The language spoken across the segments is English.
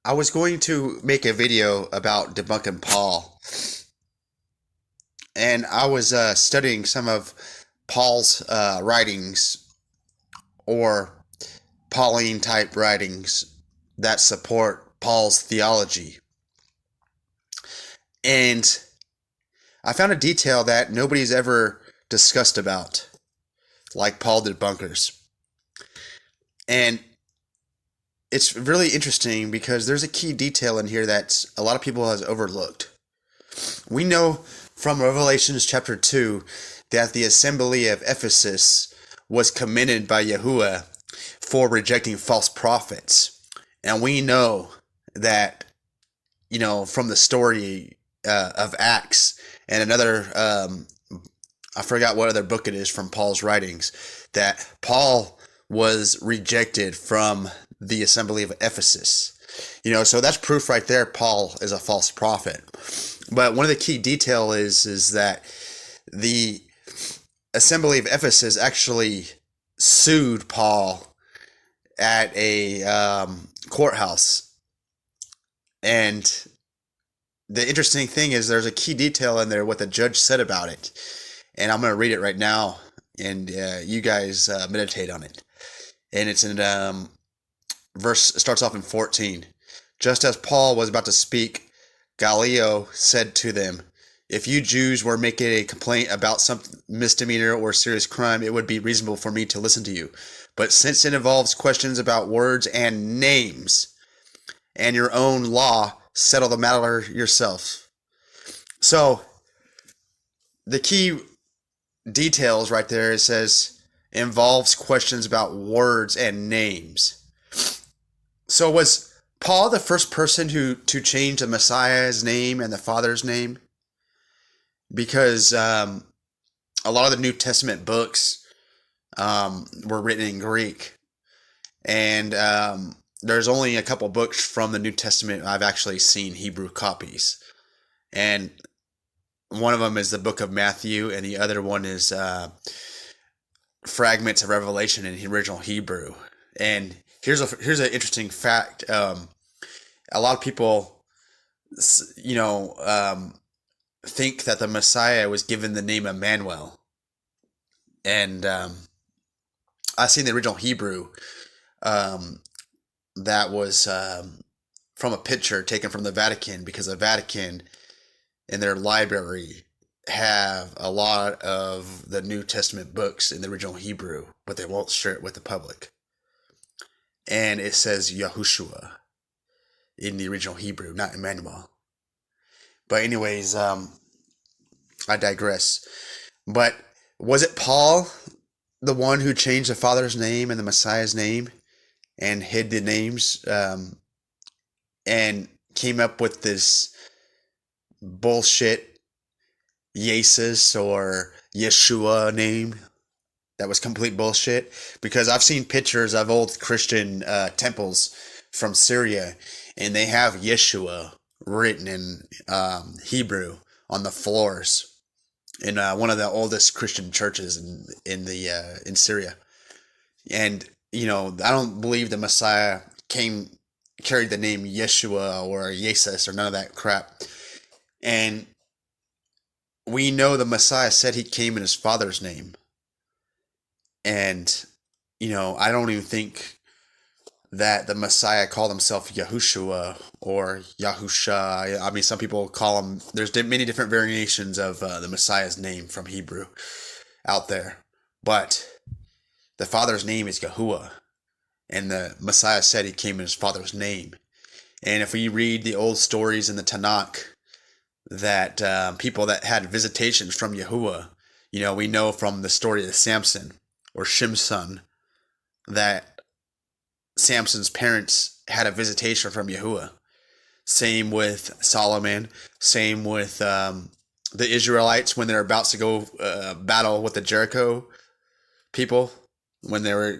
I was going to make a video about debunking Paul, and I was studying some of Paul's writings or Pauline type writings that support Paul's theology. And I found a detail that nobody's ever discussed about, like Paul debunkers. And it's really interesting because there's a key detail in here that a lot of people has overlooked. We know from Revelations chapter 2 that the assembly of Ephesus was commended by Yahuah for rejecting false prophets. And we know that, from the story of Acts and another, I forgot what other book it is from Paul's writings, that Paul was rejected from the assembly of Ephesus. So that's proof right there Paul is a false prophet. But one of the key detail is that the assembly of Ephesus actually sued Paul at a courthouse. And the interesting thing is there's a key detail in there what the judge said about it. And I'm going to read it right now, and you guys meditate on it. And it's in verse, it starts off in 14. Just as Paul was about to speak, Gallio said to them, "If you Jews were making a complaint about some misdemeanor or serious crime, it would be reasonable for me to listen to you. But since it involves questions about words and names, and your own law, settle the matter yourself." So the key details right there, it says, involves questions about words and names. So was Paul the first person to change the Messiah's name and the Father's name? Because a lot of the New Testament books were written in Greek. And there's only a couple books from the New Testament I've actually seen Hebrew copies. And one of them is the book of Matthew, and the other one is fragments of Revelation in the original Hebrew. And here's an interesting fact. A lot of people, think that the Messiah was given the name Emmanuel. And I seen the original Hebrew that was from a picture taken from the Vatican, because the Vatican in their library have a lot of the New Testament books in the original Hebrew, but they won't share it with the public. And it says Yahushua in the original Hebrew, not Emmanuel. But anyways, I digress. But was it Paul, the one who changed the Father's name and the Messiah's name and hid the names and came up with this bullshit Jesus or Yeshua name that was complete bullshit? Because I've seen pictures of old Christian temples from Syria, and they have Yeshua written in Hebrew on the floors in one of the oldest Christian churches in Syria. And I don't believe the Messiah carried the name Yeshua or Jesus or none of that crap. And we know the Messiah said he came in his Father's name. And, I don't even think that the Messiah called himself Yahushua or Yahusha. I mean, some people call him, there's many different variations of the Messiah's name from Hebrew out there. But the Father's name is Yahuah. And the Messiah said he came in his Father's name. And if we read the old stories in the Tanakh, that people that had visitations from Yahuah, we know from the story of Samson or Shimson that Samson's parents had a visitation from Yahuah. Same with Solomon. Same with the Israelites when they're about to go battle with the Jericho people, when they were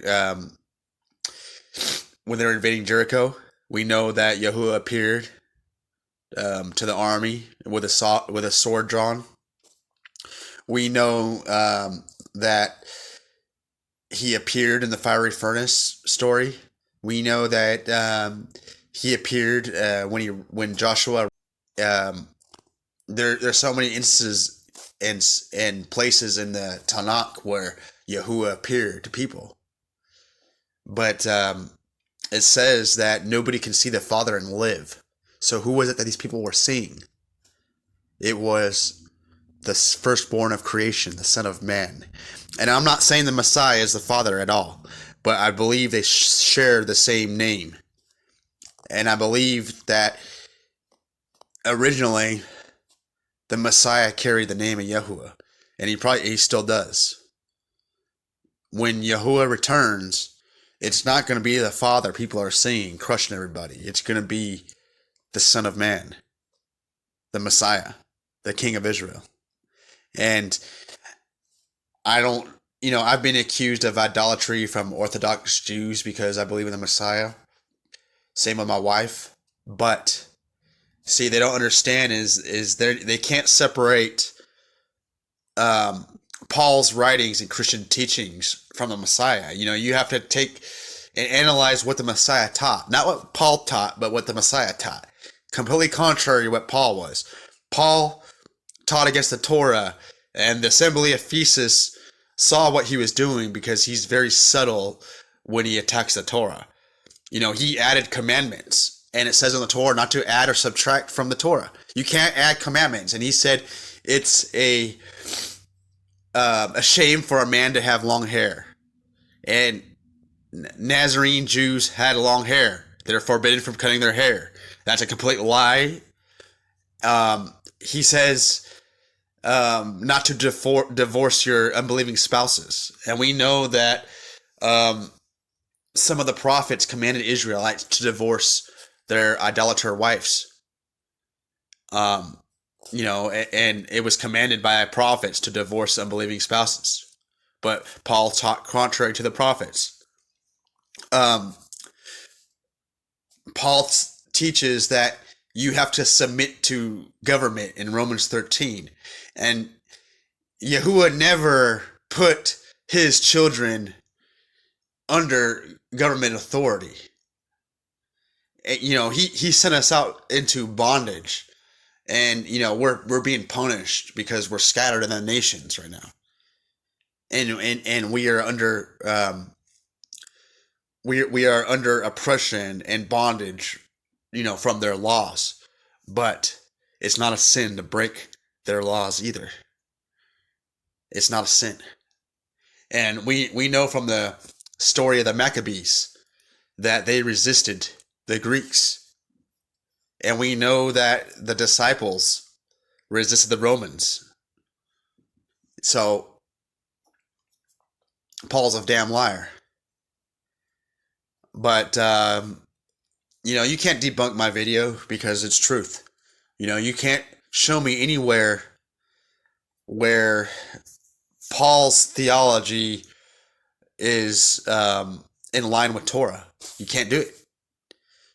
invading Jericho. We know that Yahuah appeared to the army with a sword drawn. We know that he appeared in the fiery furnace story. We know that He appeared when Joshua. Um, there's so many instances and places in the Tanakh where Yahuah appeared to people, but it says that nobody can see the Father and live. So who was it that these people were seeing? It was the firstborn of creation, the Son of Man. And I'm not saying the Messiah is the Father at all, but I believe they share the same name. And I believe that originally the Messiah carried the name of Yahuah, and he still does. When Yahuah returns, it's not going to be the Father people are seeing crushing everybody. It's going to be the Son of Man, the Messiah, the King of Israel. And I've been accused of idolatry from Orthodox Jews because I believe in the Messiah. Same with my wife. But see, they don't understand is they can't separate Paul's writings and Christian teachings from the Messiah. You have to take and analyze what the Messiah taught. Not what Paul taught, but what the Messiah taught. Completely contrary to what Paul was. Paul taught against the Torah, and the assembly of Ephesus saw what he was doing because he's very subtle when he attacks the Torah. He added commandments, and it says in the Torah not to add or subtract from the Torah. You can't add commandments, and he said it's a shame for a man to have long hair. And Nazarene Jews had long hair. They're forbidden from cutting their hair. That's a complete lie. He says not to divorce your unbelieving spouses. And we know that some of the prophets commanded Israelites to divorce their idolater wives. And it was commanded by prophets to divorce unbelieving spouses. But Paul taught contrary to the prophets. Paul teaches that you have to submit to government in Romans 13. And Yahuah never put his children under government authority. He sent us out into bondage. And, we're being punished because we're scattered in the nations right now. And we are under we are under oppression and bondage, from their laws. But it's not a sin to break their laws either. It's not a sin. And we know from the story of the Maccabees that they resisted the Greeks. And we know that the disciples resisted the Romans. So Paul's a damn liar. But, you can't debunk my video because it's truth. You can't show me anywhere where Paul's theology is in line with Torah. You can't do it.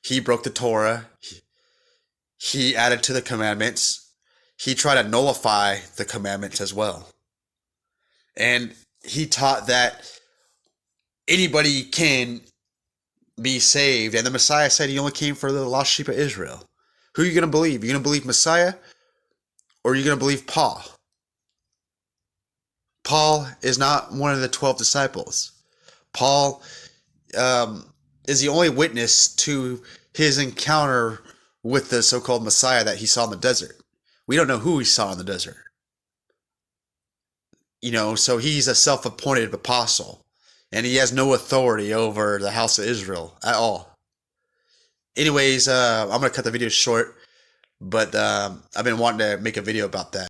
He broke the Torah. He added to the commandments. He tried to nullify the commandments as well. And he taught that anybody can be saved. And the Messiah said he only came for the lost sheep of Israel. Who are you going to believe? Are you going to believe Messiah? Or are you going to believe Paul? Paul is not one of the 12 disciples. Paul is the only witness to his encounter with the so-called Messiah that he saw in the desert. We don't know who he saw in the desert. So he's a self-appointed apostle. And he has no authority over the house of Israel at all. Anyways, I'm going to cut the video short. But I've been wanting to make a video about that.